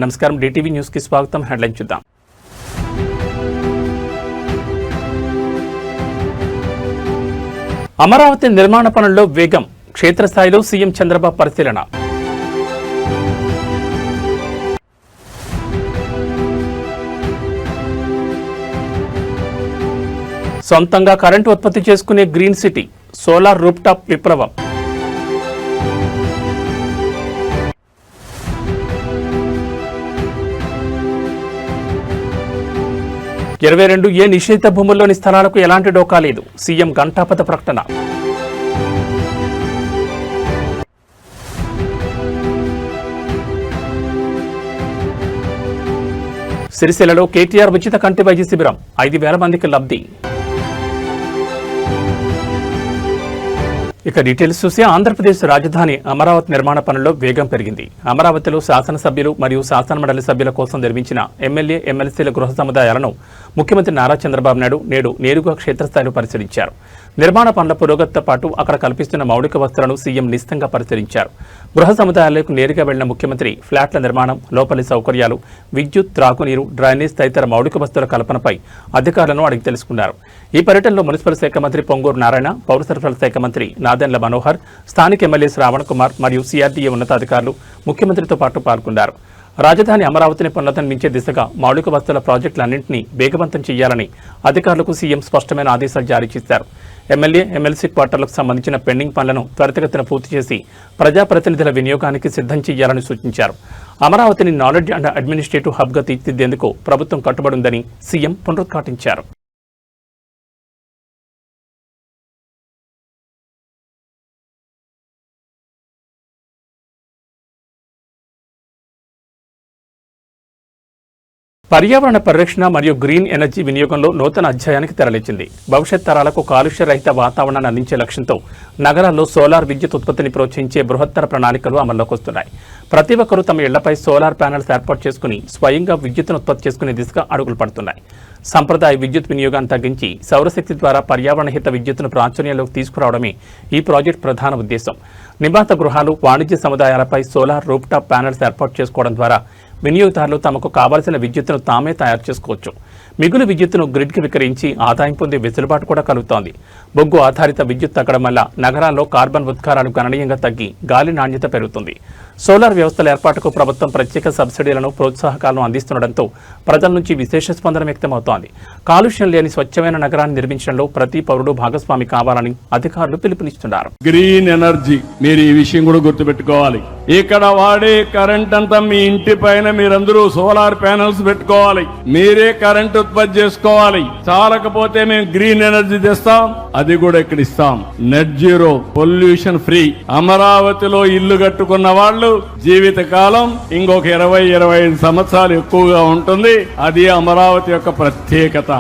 నమస్కారం, DTV news కి స్వాగతం. హెడ్లైన్ చూద్దాం. అమరావతి నిర్మాణ పనుల్లో వేగం, క్షేత్రస్థాయిలో సీఎం చంద్రబాబు పరిశీలన. సొంతంగా కరెంటు ఉత్పత్తి చేసుకునే గ్రీన్ సిటీ, సోలార్ రూఫ్టాప్ విప్లవం. 22A నిషేధిత భూముల్లోని స్థలాలకు ఎలాంటి డోకా లేదు, సీఎం ఘంటాపథ ప్రకటన. సిరిసిల్లలో కేటీఆర్ ఉచిత కంటి వైద్య శిబిరం, 5,000 మందికి లబ్ధి. ఇక డీటెయిల్స్ చూసి ఆంధ్రప్రదేశ్ రాజధాని అమరావతి నిర్మాణ పనుల్లో వేగం పెరిగింది. అమరావతిలో శాసనసభ్యులు మరియు శాసనమండలి సభ్యుల కోసం నిర్మించిన ఎమ్మెల్యే, ఎమ్మెల్సీల గృహ సముదాయాలను ముఖ్యమంత్రి నారా చంద్రబాబు నాయుడు నేడు నేరుగా క్షేత్రస్థాయిలో పరిశీలించారు. నిర్మాణ పనుల పురోగతితో పాటు అక్కడ కల్పిస్తున్న మౌలిక వసతులను సీఎం నిశితంగా పరిశీలించారు. గృహ సముదాయాలకు నేరుగా వెళ్లిన ముఖ్యమంత్రి ఫ్లాట్ల నిర్మాణం, లోపలి సౌకర్యాలు, విద్యుత్, త్రాగునీరు, డ్రైనేజ్ తదితర మౌలిక వసతుల కల్పనపై అధికారులను అడిగి తెలుసుకున్నారు. ఈ పర్యటనలో మున్సిపల్ శాఖ మంత్రి పొంగూరు నారాయణ, పౌర సరఫరాల శాఖ మంత్రి నాదెండ్ల మనోహర్, స్థానిక ఎమ్మెల్యే శ్రావణ్ కుమార్ మరియు సిఆర్డీఏ ఉన్నతాధికారులు ముఖ్యమంత్రితో పాటు పాల్గొన్నారు. రాజధాని అమరావతిని పునరుద్ధరించే దిశగా మౌలిక వసతుల ప్రాజెక్టులన్నింటినీ వేగవంతం చేయాలని అధికారులకు సీఎం స్పష్టమైన ఆదేశాలు జారీ చేశారు. ఎమ్మెల్యే, ఎమ్మెల్సీ క్వార్టర్లకు సంబంధించిన పెండింగ్ పనులను త్వరితగతిన పూర్తి చేసి ప్రజాప్రతినిధుల వినియోగానికి సిద్ధం చేయాలని సూచించారు. అమరావతిని నాలెడ్జ్ అండ్ అడ్మినిస్ట్రేటివ్ హబ్గా తీర్చిదిద్దేందుకు ప్రభుత్వం కట్టుబడి ఉందని సీఎం పునరుద్ఘాటించారు. పర్యావరణ పరిరక్షణ మరియు గ్రీన్ ఎనర్జీ వినియోగంలో నూతన అధ్యాయానికి తెరలేచింది. భవిష్యత్ తరాలకు కాలుష్య రహిత వాతావరణాన్ని అందించే లక్ష్యంతో నగరాల్లో సోలార్ విద్యుత్ ఉత్పత్తిని ప్రోత్సహించే బృహత్తర ప్రణాళికలు అమల్లోకి వస్తున్నాయి. ప్రతి ఒక్కరూ తమ ఇళ్లపై సోలార్ ప్యానెల్స్ ఏర్పాటు చేసుకుని స్వయంగా విద్యుత్తును ఉత్పత్తి చేసుకునే దిశగా అడుగులు పడుతున్నాయి. సంప్రదాయ విద్యుత్ వినియోగాన్ని తగ్గించి సౌరశక్తి ద్వారా పర్యావరణ హిత విద్యుత్తును ప్రాచుర్యంలోకి తీసుకురావడమే ఈ ప్రాజెక్టు ప్రధాన ఉద్దేశం. నివాస గృహాలు, వాణిజ్య సముదాయాలపై సోలార్ రూఫ్టాప్ ప్యానెల్స్ ఏర్పాటు చేసుకోవడం ద్వారా వినియోగదారులు తమకు కావాల్సిన విద్యుత్తును తామే తయారు చేసుకోవచ్చు. మిగులు విద్యుత్తును గ్రిడ్కి విక్రయించి ఆదాయం పొందే వెసులుబాటు కూడా కలుగుతోంది. బొగ్గు ఆధారిత విద్యుత్ తగ్గడం వల్ల నగరాల్లో కార్బన్ ఉద్గారాలు గణనీయంగా తగ్గి గాలి నాణ్యత పెరుగుతుంది. సోలార్ వ్యవస్థల ఏర్పాటుకు ప్రభుత్వం ప్రత్యేక సబ్సిడీలను, ప్రోత్సాహకాలను అందిస్తుండటంతో ప్రజల నుంచి విశేష స్పందన వ్యక్తమవుతోంది. కాలుష్యం లేని స్వచ్ఛమైన నగరాన్ని నిర్మించడంలో ప్రతి పౌరుడు భాగస్వామి కావాలని అధికారులు పిలుపునిస్తున్నారు. గ్రీన్ ఎనర్జీ, మీరు ఈ విషయం కూడా గుర్తుపెట్టుకోవాలి. ఇక్కడ వాడే కరెంట్ అంతా మీ ఇంటి పైన మీరందరూ సోలార్ ప్యానెల్స్ పెట్టుకోవాలి. మీరే కరెంట్ ఉత్పత్తి చేసుకోవాలి. చాలకపోతే మేము గ్రీన్ ఎనర్జీ తెస్తాం, అది కూడా ఇక్కడ ఇస్తాం. Net zero, pollution free. అమరావతిలో ఇల్లు కట్టుకున్న వాళ్ళు జీవితకాలం ఇంకొక 20-25 సంవత్సరాలు ఎక్కువగా ఉంటుంది. అది అమరావతి యొక్క ప్రత్యేకత.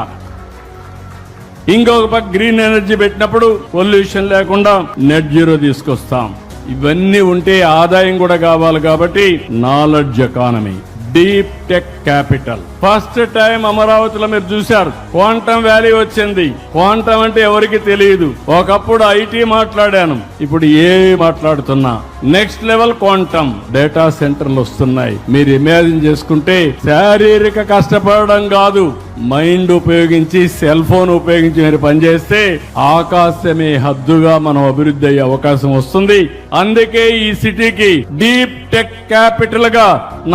ఇంకొక పక్క గ్రీన్ ఎనర్జీ పెట్టినప్పుడు పొల్యూషన్ లేకుండా నెట్ జీరో తీసుకొస్తాం. ఇవన్నీ ఉంటే ఆదాయం కూడా కావాలి. కాబట్టి knowledge economy, deep tech capital. First time అమరావతిలో మీరు చూశారు, క్వాంటమ్ వ్యాలీ వచ్చింది. క్వాంటమ్ అంటే ఎవరికి తెలియదు. ఒకప్పుడు ఐటీ మాట్లాడాను, ఇప్పుడు ఏఐ మాట్లాడుతున్నా. నెక్స్ట్ లెవెల్ క్వాంటమ్ డేటా సెంటర్లు వస్తున్నాయి. మీరు ఇమాజిన్ చేసుకుంటే శారీరక కష్టపడడం కాదు, మైండ్ ఉపయోగించి, సెల్ ఫోన్ ఉపయోగించి మీరు పనిచేస్తే ఆకాశమే హద్దుగా మనం అభివృద్ధి అయ్యే అవకాశం వస్తుంది. అందుకే ఈ సిటీకి డీప్ టెక్ క్యాపిటల్ గా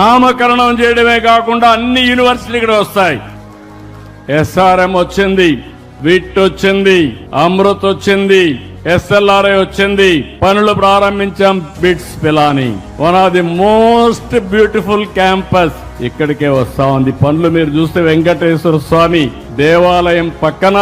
నామకరణం చేయడమే కాకుండా అన్ని యూనివర్సిటీలు ఇక్కడ వస్తాయి. ఎస్ఆర్ఎం వచ్చింది, విట్ వచ్చింది, అమృత్ వచ్చింది, ఎస్ఎల్ఆర్ఐ వచ్చింది. పనులు ప్రారంభించాం. Bits Pilani, one of the most beautiful campus ఇక్కడికే వస్తా ఉంది. పనులు మీరు చూస్తే వెంకటేశ్వర స్వామి దేవాలయం పక్కన,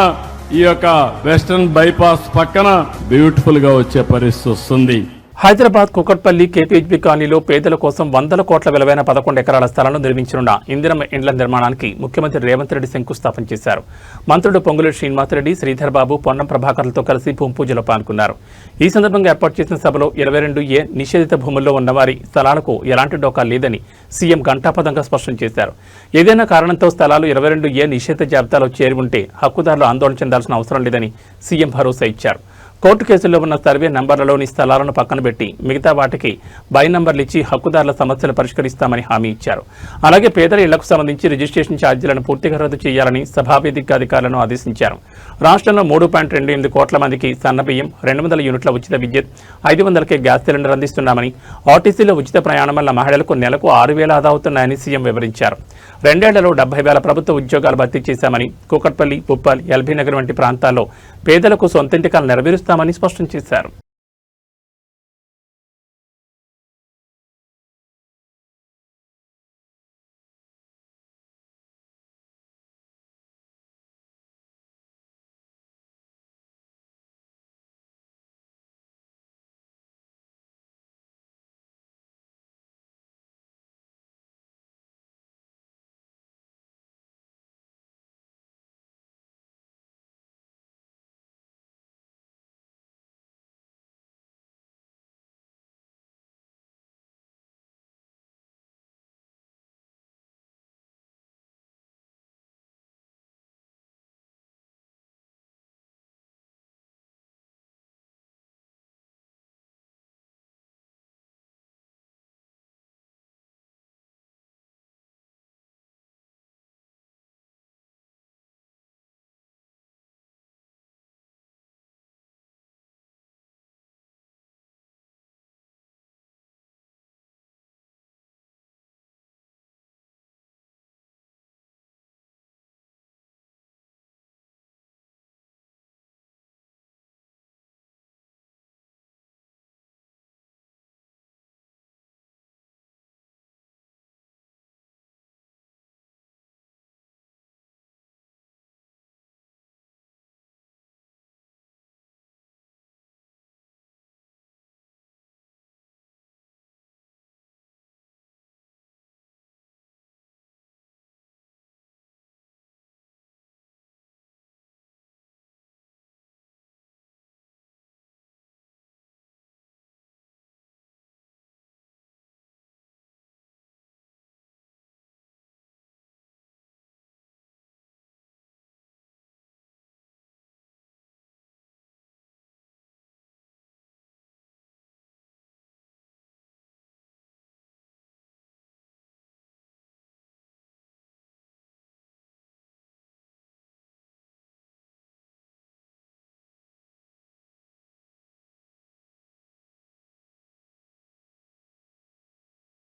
ఈ యొక్క వెస్టర్న్ బైపాస్ పక్కన బ్యూటిఫుల్ గా వచ్చే పరిస్థితి వస్తుంది. హైదరాబాద్ కుకట్పల్లి కేపీహెచ్బీ కాలనీలో పేదల కోసం 100 కోట్ల విలువైన 11 ఎకరాల స్థలాలను నిర్మించనున్న ఇందిరమ్మ ఇండ్ల నిర్మాణానికి ముఖ్యమంత్రి రేవంత్ రెడ్డి శంకుస్థాపన చేశారు. మంత్రులు పొంగులేటి శ్రీనివాసరెడ్డి, శ్రీధర్ బాబు, పొన్నం ప్రభాకర్లతో కలిసి భూమి పూజలో పాల్గొన్నారు. ఈ సందర్భంగా ఏర్పాటు చేసిన సభలో 22A నిషేధిత భూముల్లో ఉన్నవారి స్థలాలకు ఎలాంటి డోకా లేదని సీఎం ఘంటాపథంగా స్పష్టం చేశారు. ఏదైనా కారణంతో స్థలాలు 22A నిషేధిత జాబితాలో చేరి ఉంటే హక్కుదారులు ఆందోళన చెందాల్సిన అవసరం లేదని సీఎం భరోసా ఇచ్చారు. కోర్టు కేసుల్లో ఉన్న సర్వే నంబర్లలోని స్థలాలను పక్కన పెట్టి మిగతా వాటికి బై నంబర్లు ఇచ్చి హక్కుదారుల సమస్యలు పరిష్కరిస్తామని హామీ ఇచ్చారు. అలాగే పేదల ఇళ్లకు సంబంధించి రిజిస్ట్రేషన్ ఛార్జీలను పూర్తిగా రద్దు చేయాలని సభావేదిక అధికారులను ఆదేశించారు. రాష్ట్రంలో 3.28 కోట్ల మందికి సన్నబియ్యం, 200 యూనిట్ల ఉచిత విద్యుత్, 500కే గ్యాస్ సిలిండర్ అందిస్తున్నామని, ఆర్టీసీలో ఉచిత ప్రయాణం వల్ల మహిళలకు నెలకు 6,000 ఆదా అవుతున్నాయని సీఎం వివరించారు. 2 ఏళ్లలో 70,000 ప్రభుత్వ ఉద్యోగాలు భర్తీ చేశామని, కూకట్పల్లి, ఉప్పల్, ఎల్బీ నగర్ వంటి ప్రాంతాల్లో పేదలకు సొంతింటి కల నెరవేరుస్తామని స్పష్టం చేశారు.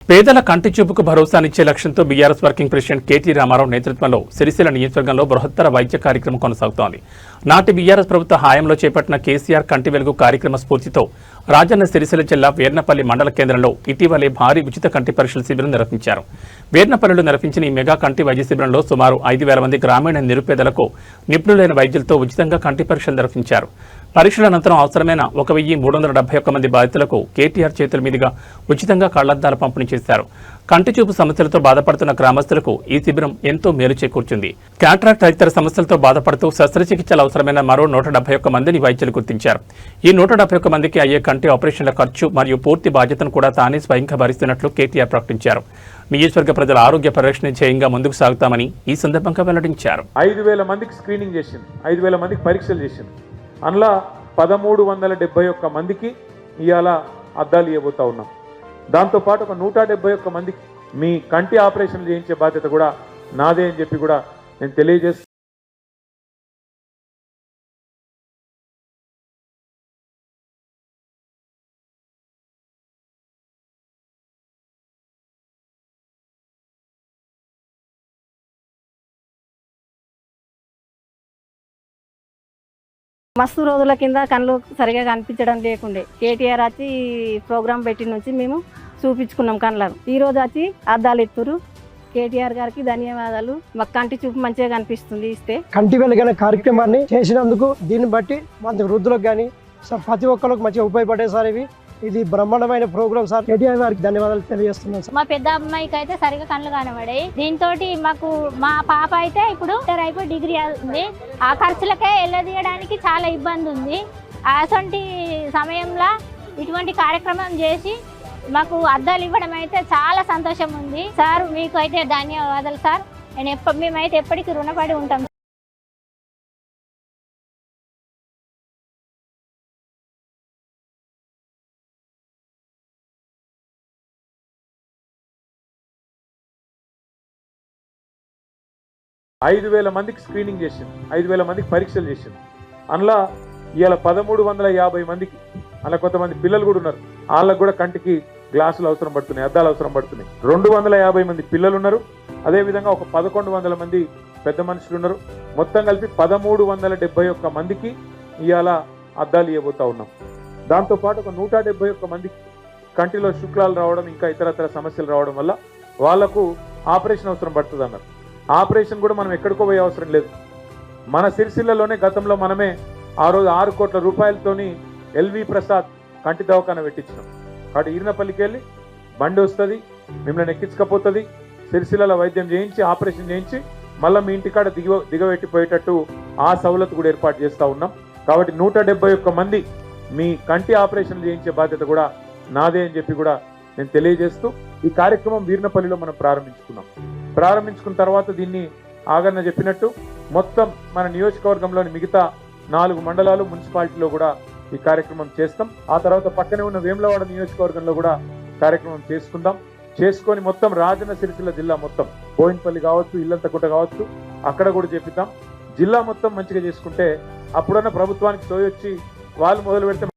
పేదల కంటి చూపుకు భరోసానిచ్చే లక్ష్యంతో BRS working president KT Rama Rao నేతృత్వంలో సిరిసిల్ల నియోజకవర్గంలో బృహత్తర వైద్య కార్యక్రమం కొనసాగుతోంది. నాటి బీఆర్ఎస్ ప్రభుత్వ హయాంలో చేపట్టిన కేసీఆర్ కంటి వెలుగు కార్యక్రమ స్ఫూర్తితో రాజన్న సిరిసిల్ల జిల్లా వేర్నపల్లి మండల కేంద్రంలో ఇటీవలే భారీ ఉచిత కంటి పరీక్షల శిబిరం నిర్వహించారు. వేర్నపల్లిలో నిర్వహించిన ఈ మెగా కంటి వైద్య శిబిరంలో సుమారు 5,000 మంది గ్రామీణ నిరుపేదలకు నిపుణులైన వైద్యులతో ఉచితంగా కంటి పరీక్షలు నిర్వహించారు. పరీక్షల అనంతరం అవసరమైన 1,371 మంది బాధితులకు కేటీఆర్ చేతుల మీదుగా ఉచితంగా కళ్లద్దాల పంపిణీ చేశారు. కంటి చూపు సమస్యలతో బాధపడుతున్న గ్రామస్తులకు ఈ శిబిరం ఎంతో మేలు చేకూర్చింది. క్యాట్రాక్ట్ తదితర సమస్యలతో బాధపడుతూ శస్త్రచికిత్సలు అవసరమైన మరో 171 మందిని వైద్యులు గుర్తించారు. ఈ 171 మందికి అయ్యే కంటి ఆపరేషన్ల ఖర్చు మరియు పూర్తి బాధ్యతను కూడా తానే స్వయంగా భరిస్తున్నట్లు కేటీఆర్ ప్రకటించారు. నియోజకవర్గ ప్రజల ఆరోగ్య పరిరక్షణ ధ్యేయంగా ముందుకు సాగుతామని ఈ సందర్భంగా వెల్లడించారు. 5,000 మందికి స్క్రీనింగ్ చేసింది, 5,000 మందికి పరీక్షలు చేసింది. అందులో 1,371 మందికి ఇవాళ అద్దాలు ఇవ్వబోతా ఉన్నాం. దాంతోపాటు ఒక 171 మందికి మీ కంటి ఆపరేషన్లు చేయించే బాధ్యత కూడా నాదే అని చెప్పి కూడా నేను తెలియజేస్తాను. మస్తు రోజుల కింద కళ్ళు సరిగా కనిపించడం లేకుండే కేటీఆర్ వచ్చి ప్రోగ్రాం పెట్టి నుంచి మేము చూపించుకున్నాం కళ్ళను. ఈ రోజు వచ్చి అద్దాలు ఎత్తురు. కేటీఆర్ గారికి ధన్యవాదాలు. మాకు కంటి చూపు మంచిగా కనిపిస్తుంది. ఇస్తే కంటి వెలుగైన కార్యక్రమాన్ని చేసినందుకు దీన్ని బట్టి మన వృద్ధులకు కానీ ప్రతి ఒక్కరికి మంచిగా ఉపయోగపడే సార్. ఇది బ్రహ్మాండమైన ప్రోగ్రామ్ సార్. కేటీఆర్ గారికి ధన్యవాదాలు తెలియజేస్తున్నాం సార్. మా పెద్ద అమ్మాయికి అయితే సరిగా కళ్ళు కనబడాయి. దీంతో మాకు మా పాప అయితే ఇప్పుడు అయిపోయి డిగ్రీ ఉంది. ఆ ఖర్చులకే వెళ్ళదీయడానికి చాలా ఇబ్బంది ఉంది. అటువంటి సమయంలో ఇటువంటి కార్యక్రమం చేసి మాకు అద్దాలు ఇవ్వడం అయితే చాలా సంతోషం ఉంది సార్. మీకు అయితే ధన్యవాదాలు సార్. మేమైతే ఎప్పటికీ రుణపడి ఉంటాం. 5,000 మందికి స్క్రీనింగ్ చేసింది, 5,000 మందికి పరీక్షలు చేసింది. అందులో ఇవాళ 1,350 మందికి, అలా కొంతమంది పిల్లలు కూడా ఉన్నారు, వాళ్ళకు కూడా కంటికి గ్లాసులు అవసరం పడుతున్నాయి, అద్దాలు అవసరం పడుతున్నాయి. 250 మంది పిల్లలు ఉన్నారు, అదేవిధంగా ఒక 1,100 మంది పెద్ద మనుషులు ఉన్నారు. మొత్తం కలిపి 1,371 మందికి ఇవాళ అద్దాలు ఇవ్వబోతా ఉన్నాం. దాంతోపాటు ఒక 171 మందికి కంటిలో శుక్లాలు రావడం, ఇంకా ఇతరతర సమస్యలు రావడం వల్ల వాళ్లకు ఆపరేషన్ అవసరం పడుతుంది అన్నారు. ఆపరేషన్ కూడా మనం ఎక్కడికో పోయే అవసరం లేదు. మన సిరిసిల్లలోనే గతంలో మనమే ఆ రోజు 6 కోట్ల రూపాయలతోని ఎల్వి ప్రసాద్ కంటి దవాఖాన పెట్టించినాం. కాబట్టి ఈరినపల్లికి వెళ్ళి బండి వస్తుంది, మిమ్మల్ని ఎక్కించకపోతుంది, సిరిసిల్ల వైద్యం చేయించి ఆపరేషన్ చేయించి మళ్ళీ మీ ఇంటికాడ దిగబెట్టిపోయేటట్టు ఆ సౌలత్ కూడా ఏర్పాటు చేస్తూ ఉన్నాం. కాబట్టి 171 మంది మీ కంటి ఆపరేషన్ చేయించే బాధ్యత కూడా నాదే అని చెప్పి కూడా నేను తెలియజేస్తూ ఈ కార్యక్రమం వీర్నపల్లిలో మనం ప్రారంభించుకున్న తర్వాత దీన్ని ఆగన్న చెప్పినట్టు మొత్తం మన నియోజకవర్గంలోని మిగతా 4 మండలాలు మున్సిపాలిటీలో కూడా ఈ కార్యక్రమం చేస్తాం. ఆ తర్వాత పక్కనే ఉన్న వేములవాడ నియోజకవర్గంలో కూడా కార్యక్రమం చేసుకొని మొత్తం రాజన్న సిరిసిల్ల జిల్లా మొత్తం బోయిన్పల్లి కావచ్చు, ఇల్లంతకుంట కావచ్చు, అక్కడ కూడా చేపిద్దాం. జిల్లా మొత్తం మంచిగా చేసుకుంటే అప్పుడన్న ప్రభుత్వానికి సోయొచ్చి వాళ్ళు మొదలు పెడితే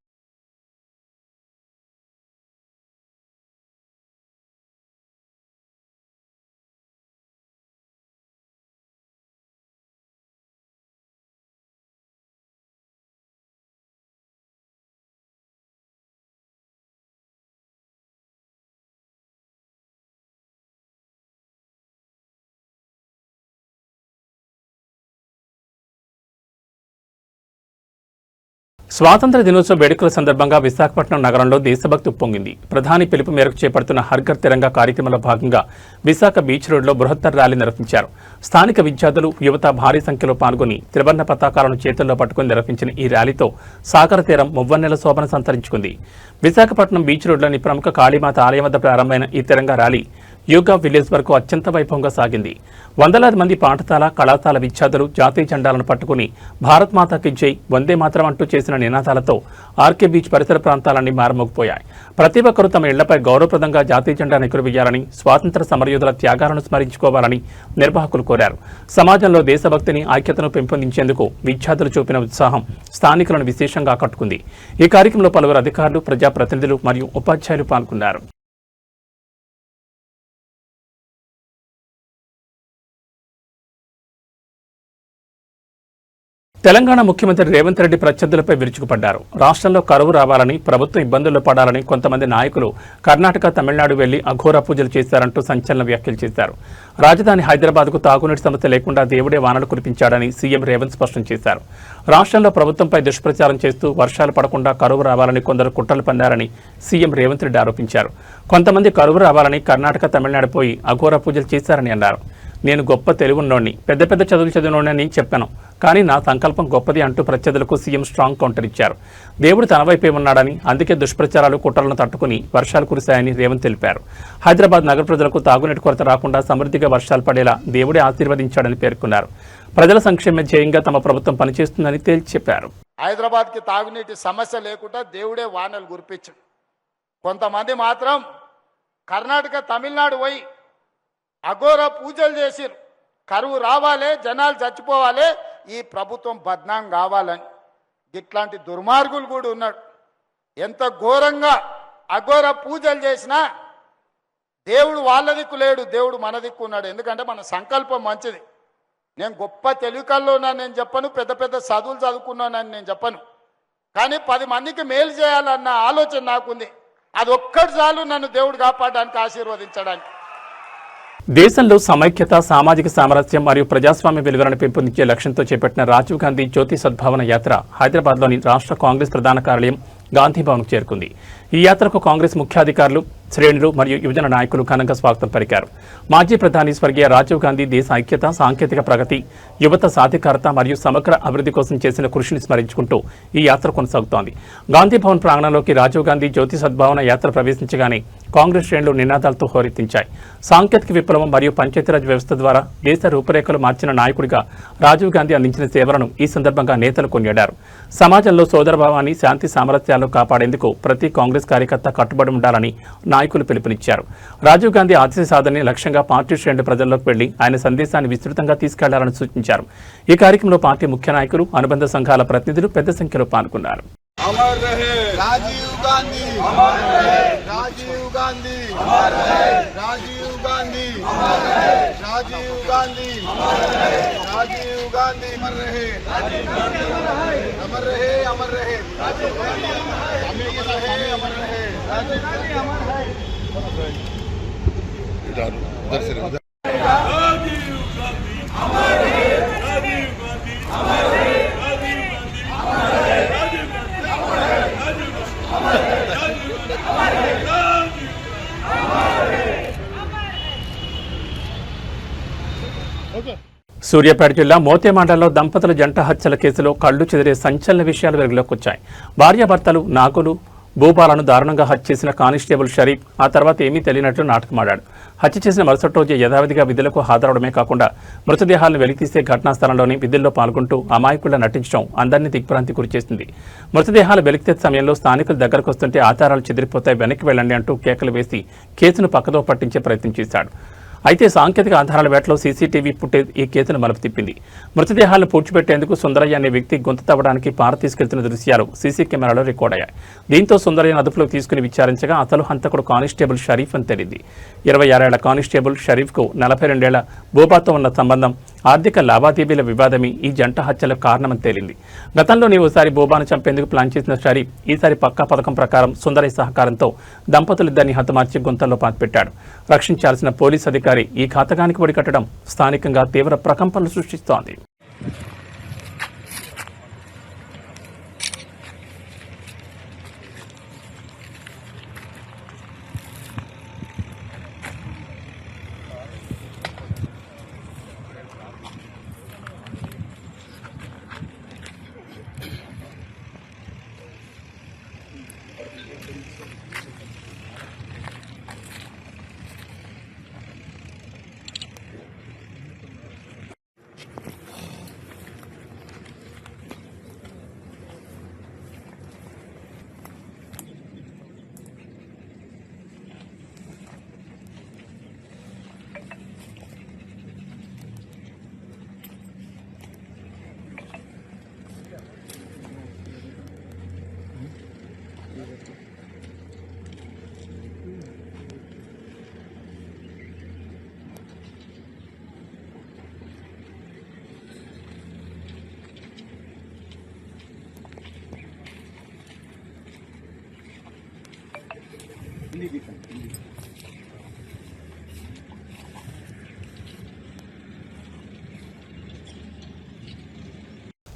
స్వాతంత్ర దినోత్సవ వేడుకల సందర్భంగా విశాఖపట్నం నగరంలో దేశభక్తి ఉప్పొంగింది. ప్రధాని పిలుపు మేరకు చేపడుతున్న హర్ఘర్ తిరంగా కార్యక్రమంలో భాగంగా విశాఖ బీచ్ రోడ్లో బృహత్తర ర్యాలీ నిర్వహించారు. స్థానిక విద్యార్థులు, యువత భారీ సంఖ్యలో పాల్గొని త్రివర్ణ పతాకాలను చేతుల్లో పట్టుకుని నిర్వహించిన ఈ ర్యాలీతో సాగర తీరం మువ్వన్నెల శోభన సంతరించుకుంది. విశాఖపట్నం బీచ్ రోడ్లోని ప్రముఖ కాళీమాత ఆలయం వద్ద ప్రారంభమైన ఈ తిరంగా ర్యాలీ యోగా విలేజ్ వరకు అత్యంత వైభవంగా సాగింది. వందలాది మంది పాఠశాల, కళాశాల విద్యార్థులు జాతీయ జెండాలను పట్టుకుని భారత్ మాతాకి జై, వందే మాతరం అంటూ చేసిన నినాదాలతో ఆర్కే బీచ్ పరిసర ప్రాంతాలన్నీ మారుమోగిపోయాయి. ప్రతి ఒక్కరూ తమ ఇళ్లపై గౌరవప్రదంగా జాతీయ జెండాను ఎగురవేయాలని, స్వాతంత్ర సమరయోధుల త్యాగాలను స్మరించుకోవాలని నిర్వాహకులు కోరారు. సమాజంలో దేశభక్తిని, ఐక్యతను పెంపొందించేందుకు విద్యార్థులు చూపిన ఉత్సాహం స్థానికులను విశేషంగా ఆకట్టుకుంది. ఈ కార్యక్రమంలో పలువురు అధికారులు, ప్రజాప్రతినిధులు మరియు ఉపాధ్యాయులు పాల్గొన్నారు. తెలంగాణ ముఖ్యమంత్రి రేవంత్ రెడ్డి ప్రత్యర్థులపై విరుచుకుపడ్డారు. రాష్ట్రంలో కరువు రావాలని, ప్రభుత్వం ఇబ్బందుల్లో పడాలని కొంతమంది నాయకులు కర్ణాటక, తమిళనాడు వెళ్లి అఘోర పూజలు చేశారంటూ సంచలన వ్యాఖ్యలు చేశారు. రాజధాని హైదరాబాద్కు తాగునీటి సమస్య లేకుండా దేవుడే వానలు కురిపించాడని సీఎం రేవంత్ స్పష్టం చేశారు. రాష్ట్రంలో ప్రభుత్వంపై దుష్ప్రచారం చేస్తూ వర్షాలు పడకుండా కరువు రావాలని కొందరు కుట్రలు పన్నారని సీఎం రేవంత్ రెడ్డి ఆరోపించారు. కొంతమంది కరువు రావాలని కర్ణాటక, తమిళనాడు పోయి అఘోర పూజలు చేశారని అన్నారు. నేను గొప్ప తెలుగున్నోడిని, పెద్ద పెద్ద చదువులు చదివినోడని చెప్పాను, కానీ నా సంకల్పం గొప్పది అంటూ ప్రత్యర్థులకు సీఎం స్ట్రాంగ్ కౌంటర్ ఇచ్చారు. దేవుడు తన వైపే ఉన్నాడని, అందుకే దుష్ప్రచారాలు, కుట్రలను తట్టుకుని వర్షాలు కురిశాయని రేవంత్ తెలిపారు. హైదరాబాద్ నగర ప్రజలకు తాగునీటి కొరత రాకుండా సమృద్ధిగా వర్షాలు పడేలా దేవుడే ఆశీర్వదించాడని పేర్కొన్నారు. ప్రజల సంక్షేమ ధ్యేయంగా తమ ప్రభుత్వం పనిచేస్తుందని తేల్చి చెప్పారు. హైదరాబాద్కి తాగునీటి సమస్య లేకుండా దేవుడే వానలు కురిపించాడు. కొంతమంది మాత్రం కర్ణాటక, తమిళనాడు పోయి అఘోర పూజలు చేసిరు. కరువు రావాలి, జనాలు చచ్చిపోవాలి, ఈ ప్రభుత్వం బద్నాం కావాలని. ఇట్లాంటి దుర్మార్గులు కూడా ఉన్నాడు. ఎంత ఘోరంగా అఘోర పూజలు చేసినా దేవుడు వాళ్ళ దిక్కు లేడు, దేవుడు మన దిక్కు ఉన్నాడు. ఎందుకంటే మన సంకల్పం మంచిది. నేను గొప్ప తెలుగులో నేను చెప్పను, పెద్ద పెద్ద చదువులు చదువుకున్నానని నేను చెప్పను, కానీ 10 మందికి మేలు చేయాలన్న ఆలోచన నాకుంది. అది ఒక్కటి చాలు నన్ను దేవుడు కాపాడడానికి, ఆశీర్వదించడానికి. దేశంలో సమైక్యత, సామాజిక సామరస్యం మరియు ప్రజాస్వామ్య విలువలను పెంపొందించే లక్ష్యంతో చేపట్టిన రాజీవ్ గాంధీ జ్యోతి సద్భావన యాత్ర హైదరాబాద్లోని రాష్ట్ర కాంగ్రెస్ ప్రధాన కార్యాలయం గాంధీ భవన్కు చేరుకుంది. ఈ యాత్రకు కాంగ్రెస్ ముఖ్యాధికారులు, శ్రేణులు మరియు యువజన నాయకులు ఘనంగా స్వాగతం పలికారు. మాజీ ప్రధాని స్వర్గీయ రాజీవ్ గాంధీ దేశ ఐక్యత, సాంకేతిక ప్రగతి, యువత సాధికారత మరియు సమగ్ర అభివృద్ధి కోసం చేసిన కృషిని స్మరించుకుంటూ ఈ యాత్ర కొనసాగుతోంది. గాంధీ భవన్ ప్రాంగణంలోకి రాజీవ్ గాంధీ జ్యోతి సద్భావన యాత్ర ప్రవేశించగానే కాంగ్రెస్ శ్రేణులు నినాదాలతో హోరెత్తించాయి. సాంకేతిక విప్లవం మరియు పంచాయతీరాజ్ వ్యవస్థ ద్వారా దేశ రూపురేఖలు మార్చిన నాయకుడిగా రాజీవ్ గాంధీ అందించిన సేవలను ఈ సందర్భంగా నేతలు కొనియాడారు. సమాజంలో సోదరభావాన్ని, శాంతి సామరస్యాలు కాపాడేందుకు ప్రతి కాంగ్రెస్ కార్యకర్త కట్టుబడి ఉండాలని నాయకులు పిలుపునిచ్చారు. రాజీవ్ గాంధీ ఆశయ సాధనని లక్ష్యంగా పార్టీ శ్రేణుల ప్రజల్లోకి వెళ్లి ఆయన సందేశాన్ని విస్తృతంగా తీసుకెళ్లాలని సూచించారు. ఈ కార్యక్రమంలో పార్టీ ముఖ్య నాయకులు, అనుబంధ సంఘాల ప్రతినిధులు పెద్ద సంఖ్యలో పాల్గొన్నారు. अमर रहे राजीव गांधी, अमर रहे राजीव गांधी, अमर रहे राजीव गांधी, अमर रहे राजीव गांधी, अमर रहे राजीव गांधी, अमर रहे राजीव गांधी, अमर रहे अमर रहे राजीव गांधी, अमर रहे अमर रहे राजीव गांधी, अमर रहे इधर उधर से उधर राजीव गांधी, अमर रहे राजीव गांधी, अमर रहे राजीव गांधी, अमर रहे సూర్యాపేట జిల్లా మోతే మండలంలో దంపతుల జంట హత్యల కేసులో కళ్లు చెదిరే సంచలన విషయాలు వెలుగులోకి వచ్చాయి. భార్యాభర్తలు నాగులు భూపాలను దారుణంగా హత్య చేసిన కానిస్టేబుల్ షరీఫ్ ఆ తర్వాత ఏమీ తెలియనట్లు నాటకమాడాడు. హత్య చేసిన మరుసటి రోజు యథావిధిగా విధులకు హాజరవడమే కాకుండా మృతదేహాలను వెలికితీసే ఘటనా స్థలంలోని విధుల్లో పాల్గొంటూ అమాయకుల్లా నటించడం అందరినీ దిగ్భ్రాంతి గురిచేసింది. మృతదేహాలు వెలికితీసే సమయంలో స్థానికులు దగ్గరకు వస్తుంటే ఆధారాలు చెదిరిపోతాయి, వెనక్కి వెళ్ళండి అంటూ కేకలు వేసి కేసును పక్కదో పట్టించే ప్రయత్నం చేశాడు. అయితే సాంకేతిక ఆధారాల వేటలో సీసీటీవీ ఫుటేజ్ ఈ కేసును మలుపు తిప్పింది. మృతదేహాలను పూడ్చిపెట్టేందుకు సుందరయ్య అనే వ్యక్తి గొంతు తవ్వడానికి పార తీసుకెళ్తున్న దృశ్యాలు సీసీ కెమెరాలో రికార్డ్ అయ్యాయి. దీంతో సుందరయ్యను అదుపులోకి తీసుకుని విచారించగా అసలు హంతకుడు కానిస్టేబుల్ షరీఫ్ అని తెలిసింది. 26 ఏళ్ల కానిస్టేబుల్ షరీఫ్కు 42 ఏళ్ల బోబాతో ఉన్న సంబంధం, ఆర్థిక లావాదేవీల వివాదమే ఈ జంట హత్యలకు కారణమని తేలింది. గతంలోనే ఓసారి బోబాను చంపేందుకు ప్లాన్ చేసిన షరీఫ్ ఈసారి పక్కా పథకం ప్రకారం సుందరయ్య సహకారంతో దంపతులిద్దరిని హతమార్చి గుంతల్లో పాతిపెట్టాడు. రక్షించాల్సిన పోలీసు అధికారి ఈ ఘాతకానికి ఒడికట్టడం స్థానికంగా తీవ్ర ప్రకంపనలు సృష్టిస్తోంది.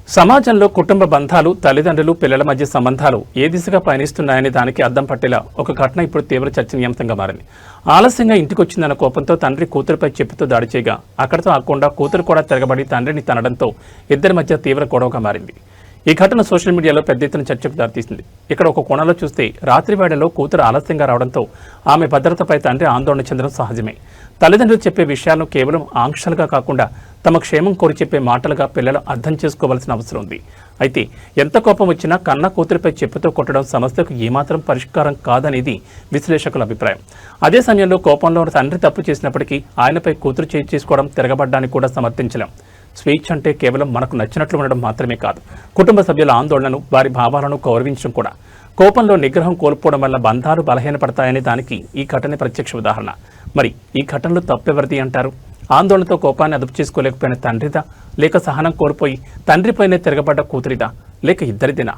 సమాజంలో కుటుంబ బంధాలు, తల్లిదండ్రులు, పిల్లల మధ్య సంబంధాలు ఏ దిశగా పయనిస్తున్నాయనే దానికి అద్దం పట్టేలా ఒక ఘటన ఇప్పుడు తీవ్ర చర్చనీయాంశంగా మారింది. ఆలస్యంగా ఇంటికొచ్చిందన్న కోపంతో తండ్రి కూతురుపై చెప్పుతో దాడి చేయగా అక్కడితో ఆకుండా కూతురు కూడా తిరగబడి తండ్రిని తనడంతో ఇద్దరి మధ్య తీవ్ర గొడవగా మారింది. ఈ ఘటన సోషల్ మీడియాలో పెద్ద ఎత్తున చర్చకు దారితీసింది. ఇక్కడ ఒక కోణంలో చూస్తే రాత్రి వేళలో కూతురు ఆలస్యంగా రావడంతో ఆమె భద్రతపై తండ్రి ఆందోళన చెందడం సహజమే. తల్లిదండ్రులు చెప్పే విషయాలను కేవలం ఆంక్షలుగా కాకుండా తమ క్షేమం కోరి చెప్పే మాటలుగా పిల్లలు అర్థం చేసుకోవాల్సిన అవసరం ఉంది. అయితే ఎంత కోపం వచ్చినా కన్న కూతురిపై చెప్పుతో కొట్టడం సమస్యకు ఏమాత్రం పరిష్కారం కాదనేది విశ్లేషకుల అభిప్రాయం. అదే సమయంలో కోపంలో తండ్రి తప్పు చేసినప్పటికీ ఆయనపై కూతురు చేసుకోవడం, తిరగబడ్డాన్ని కూడా సమర్థించలేం. స్వేచ్ఛ అంటే కేవలం మనకు నచ్చినట్లు ఉండడం మాత్రమే కాదు, కుటుంబ సభ్యుల ఆందోళనను, వారి భావాలను గౌరవించడం కూడా. కోపంలో నిగ్రహం కోల్పోవడం వల్ల బంధాలు బలహీనపడతాయనే దానికి ఈ ఘటన ప్రత్యక్ష ఉదాహరణ. మరి ఈ ఘటనలో తప్పెవరిది అంటారు? ఆందోళనతో కోపాన్ని అదుపు చేసుకోలేకపోయిన తండ్రిదా, లేక సహనం కోల్పోయి తండ్రిపైనే తిరగబడ్డ కూతురిదా, లేక ఇద్దరిదినా?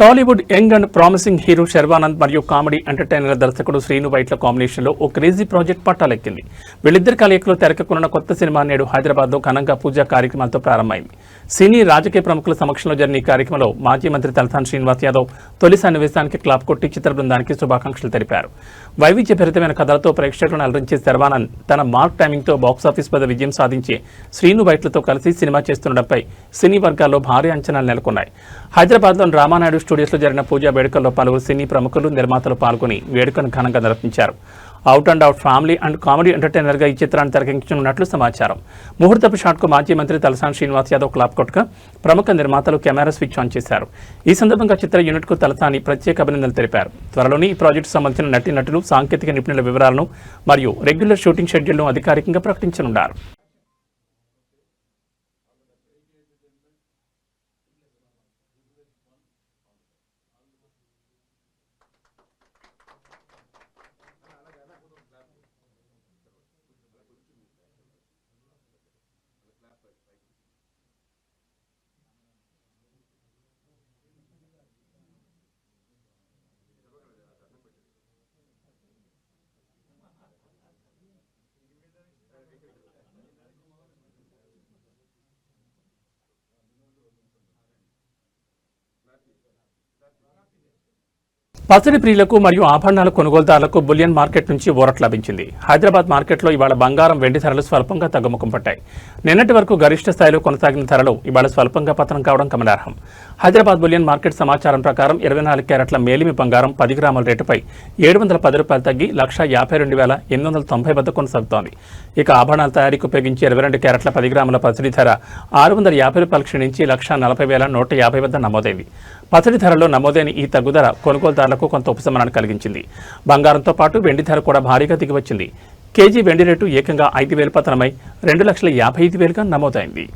Tollywood young and promising hero Sharwanand మరియు కామెడీ ఎంటర్టైనర్ దర్శకుడు శ్రీను వైట్ల కాంబినేషన్లో ఓ క్రేజీ ప్రాజెక్ట్ పట్టాలెక్కింది. వీళ్ళిద్దరి కలయికలో తెరకెక్కనున్న కొత్త సినిమా నేడు హైదరాబాద్లో ఘనంగా పూజా కార్యక్రమాలతో ప్రారంభమైంది. సినీ రాజకీయ ప్రముఖుల సమక్షంలో జరిగిన ఈ కార్యక్రమంలో మాజీ మంత్రి తలసాని శ్రీనివాస్ యాదవ్ తొలి సన్నివేశానికి క్లాప్ కొట్టి చిత్ర బృందానికి శుభాకాంక్షలు తెలిపారు. వైవిధ్యభరితమైన కథలతో ప్రేక్షకులను అలరించే శర్వానంద్ తన మార్క్ టైమింగ్తో బాక్సాఫీస్ వద్ద విజయం సాధించి శ్రీను వైట్లతో కలిసి సినిమా చేస్తుండటంపై సినీ వర్గాల్లో భారీ అంచనాలు నెలకొన్నాయి. హైదరాబాద్లోని రామానాయుడు స్టూడియోస్లో జరిగిన పూజా వేడుకల్లో పలువురు సినీ ప్రముఖులు, నిర్మాతలు పాల్గొని వేడుకను ఘనంగా నిర్వహించారు. Out and out family and comedy ఎంటర్టైనర్గా ఈ చిత్రాన్ని తెరకెక్కించనున్నట్లు సమాచారం. ముహూర్తపు షాట్కు మాజీ మంత్రి తలసాని శ్రీనివాస్ యాదవ్ క్లాప్ కొట్టగా ప్రముఖ నిర్మాతలు కెమెరా స్విచ్ ఆన్ చేశారు. ఈ సందర్భంగా చిత్ర యూనిట్కు తలసాని ప్రత్యేక అభినందనలు తెలిపారు. త్వరలోనే ఈ ప్రాజెక్టు సంబంధించిన నటీనటులు, సాంకేతిక నిపుణుల వివరాలను మరియు రెగ్యులర్ షూటింగ్ షెడ్యూల్ను అధికారికంగా ప్రకటించనున్నారు. పసిడి ప్రియులకు మరియు ఆభరణాల కొనుగోలుదారులకు బులియన్ మార్కెట్ నుంచి ఊరట లభించింది. హైదరాబాద్ మార్కెట్లో ఇవాళ బంగారం, వెండి ధరలు స్వల్పంగా తగ్గుముఖం పట్టాయి. నిన్నటి వరకు గరిష్ట స్థాయిలో కొనసాగిన ధరలు ఇవాళ స్వల్పంగా పతనం కావడం గమనార్హం. హైదరాబాద్ బులియన్ మార్కెట్ సమాచారం ప్రకారం 24 క్యారెట్ల మేలిమి బంగారం 10 గ్రాముల రేటుపై ₹710 తగ్గి 1,52,890 వద్ద కొనసాగుతోంది. ఇక ఆభరణాల తయారీకి ఉపయోగించి 22 క్యారెట్ల 10 గ్రాముల పసిడి ధర ₹650 క్షీణించి 1,40,150 వద్ద నమోదైంది. పసిడి ధరలో నమోదైన ఈ తగ్గుదల కొనుగోలుదారులకు కొంత ఉపశమనాన్ని కలిగించింది. బంగారంతో పాటు వెండి ధర కూడా భారీగా దిగివచ్చింది. కేజీ వెండి రేటు ఏకంగా 5,000 పతనమై 2,55,000గా నమోదైంది.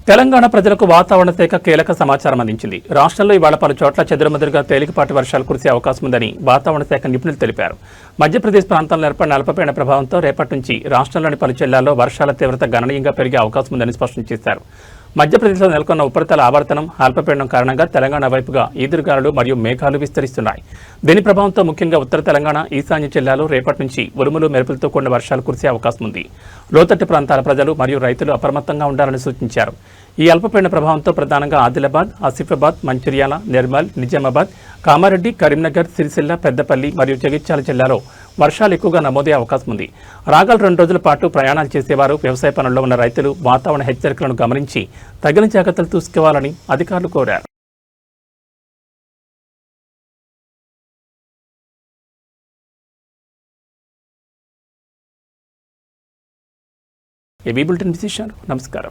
తెలంగాణ ప్రజలకు వాతావరణ శాఖ కీలక సమాచారం అందించింది. రాష్ట్రంలో ఇవాళ పలు చోట్ల చెదురుమదురుగా తేలికపాటి వర్షాలు కురిసే అవకాశం ఉందని వాతావరణ శాఖ నిపుణులు తెలిపారు. మధ్యప్రదేశ్ ప్రాంతంలో ఏర్పడిన అల్పపీడన ప్రభావంతో రేపటి నుంచి రాష్ట్రంలోని పలు జిల్లాల్లో వర్షాల తీవ్రత గణనీయంగా పెరిగే అవకాశం ఉందని స్పష్టం చేశారు. మధ్యప్రదేశ్లో నెలకొన్న ఉపరితల ఆవర్తనం, అల్పపీడనం కారణంగా తెలంగాణ వైపుగా ఈదురుగాలులు మరియు మేఘాలు విస్తరిస్తున్నాయి. దీని ప్రభావంతో ముఖ్యంగా ఉత్తర తెలంగాణ, ఈశాన్య జిల్లాలో రేపటి నుంచి ఉరుములు, మెరుపులతో కూడిన వర్షాలు కురిసే అవకాశం ఉంది. లోతట్టు ప్రాంతాల ప్రజలు మరియు రైతులు అప్రమత్తంగా ఉండాలని సూచించారు. ఈ అల్పపీడన ప్రభావంతో ప్రధానంగా ఆదిలాబాద్, ఆసిఫాబాద్, మంచిర్యాల, నిర్మల్, నిజామాబాద్, కామారెడ్డి, కరీంనగర్, సిరిసిల్ల, పెద్దపల్లి మరియు జగిత్యాల జిల్లాలో వర్షాలు ఎక్కువగా నమోదయ్యే అవకాశం ఉంది. రాగల 2 రోజుల పాటు ప్రయాణాలు చేసేవారు, వ్యవసాయ పనుల్లో ఉన్న రైతులు వాతావరణ హెచ్చరికలను గమనించి తగిన జాగ్రత్తలు తీసుకోవాలని అధికారులు కోరారు. ఏబీ బులెటిన్ విశేషాలు. నమస్కారం.